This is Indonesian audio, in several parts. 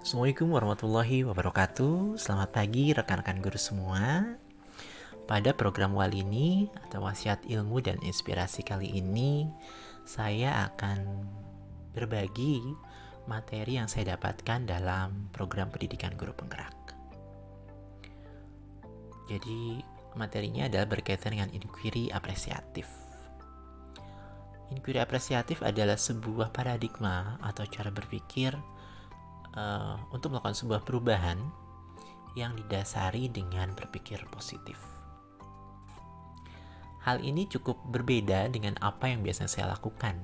Assalamualaikum warahmatullahi wabarakatuh. Selamat pagi rekan-rekan guru semua. Pada program Walini atau Wasiat Ilmu dan Inspirasi kali ini, saya akan berbagi materi yang saya dapatkan dalam program pendidikan guru penggerak. Jadi, materinya adalah berkaitan dengan inquiry apresiatif. Inquiry apresiatif adalah sebuah paradigma atau cara berpikir untuk melakukan sebuah perubahan yang didasari dengan berpikir positif. Hal ini cukup berbeda dengan apa yang biasanya saya lakukan.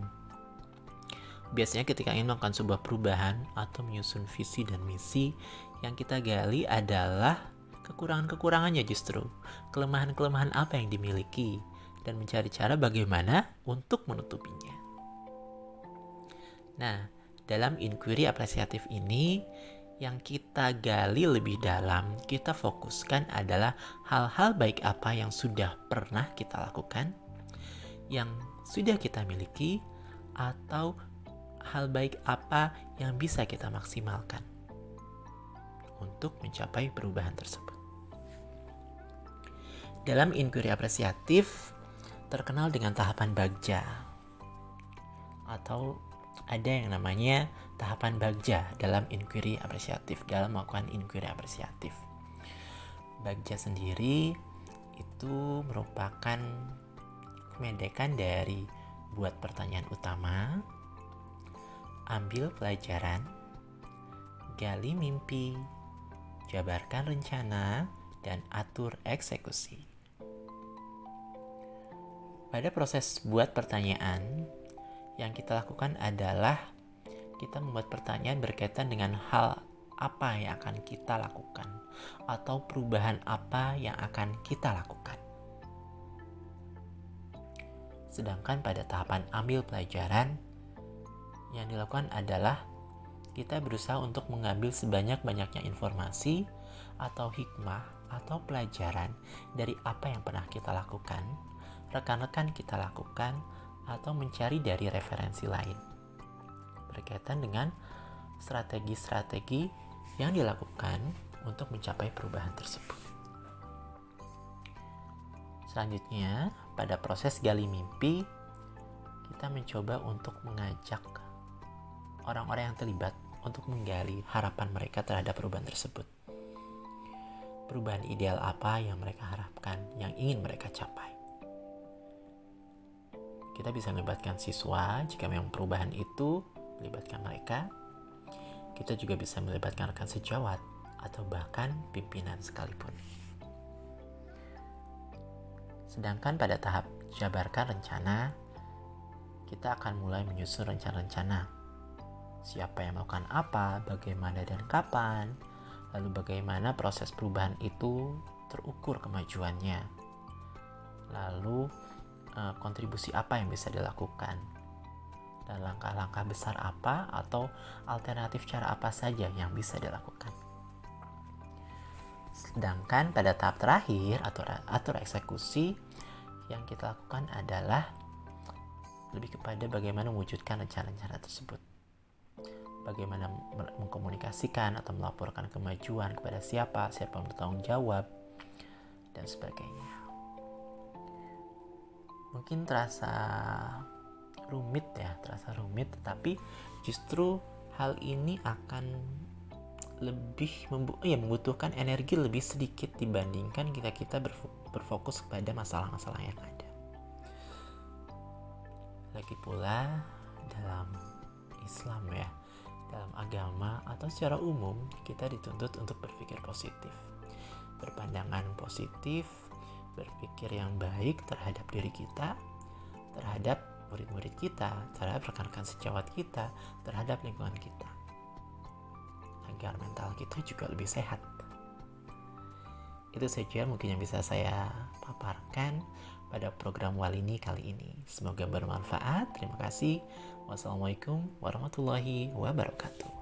Biasanya ketika ingin melakukan sebuah perubahan atau menyusun visi dan misi, yang kita gali adalah kekurangan-kekurangannya justru, kelemahan-kelemahan apa yang dimiliki, dan mencari cara bagaimana untuk menutupinya. Nah, dalam inquiry apresiatif ini, yang kita gali lebih dalam, kita fokuskan adalah hal-hal baik apa yang sudah pernah kita lakukan, yang sudah kita miliki, atau hal baik apa yang bisa kita maksimalkan untuk mencapai perubahan tersebut. Dalam inquiry apresiatif, terkenal dengan tahapan bagja, atau ada yang namanya tahapan bagja dalam inquiry apresiatif, dalam melakukan inquiry apresiatif. Bagja sendiri itu merupakan kependekan dari buat pertanyaan utama, ambil pelajaran, gali mimpi, jabarkan rencana, dan atur eksekusi. Pada proses buat pertanyaan, yang kita lakukan adalah kita membuat pertanyaan berkaitan dengan hal apa yang akan kita lakukan atau perubahan apa yang akan kita lakukan. Sedangkan pada tahapan ambil pelajaran, yang dilakukan adalah kita berusaha untuk mengambil sebanyak-banyaknya informasi atau hikmah atau pelajaran dari apa yang pernah kita lakukan, rekan-rekan kita lakukan, atau mencari dari referensi lain berkaitan dengan strategi-strategi yang dilakukan untuk mencapai perubahan tersebut. Selanjutnya, pada proses gali mimpi, kita mencoba untuk mengajak orang-orang yang terlibat untuk menggali harapan mereka terhadap perubahan tersebut. Perubahan ideal apa yang mereka harapkan, yang ingin mereka capai. Kita bisa melibatkan siswa jika memang perubahan itu melibatkan mereka. Kita juga bisa melibatkan rekan sejawat atau bahkan pimpinan sekalipun. Sedangkan pada tahap jabarkan rencana, kita akan mulai menyusun rencana-rencana. Siapa yang melakukan apa, bagaimana dan kapan, lalu bagaimana proses perubahan itu terukur kemajuannya. Lalu kontribusi apa yang bisa dilakukan, dan langkah-langkah besar apa atau alternatif cara apa saja yang bisa dilakukan. Sedangkan pada tahap terakhir atau atur eksekusi, yang kita lakukan adalah lebih kepada bagaimana mewujudkan rencana-rencana tersebut, bagaimana mengkomunikasikan atau melaporkan kemajuan kepada siapa yang bertanggung jawab, dan sebagainya. Mungkin terasa rumit, tetapi justru hal ini akan lebih membutuhkan energi lebih sedikit dibandingkan kita berfokus kepada masalah-masalah yang ada. Lagi pula dalam Islam dalam agama atau secara umum kita dituntut untuk berpikir positif, berpandangan positif, berpikir yang baik terhadap diri kita, terhadap murid-murid kita, terhadap rekan-rekan sejawat kita, terhadap lingkungan kita, agar mental kita juga lebih sehat. Itu saja mungkin yang bisa saya paparkan pada program Walini kali ini. Semoga bermanfaat. Terima kasih. Wassalamualaikum warahmatullahi wabarakatuh.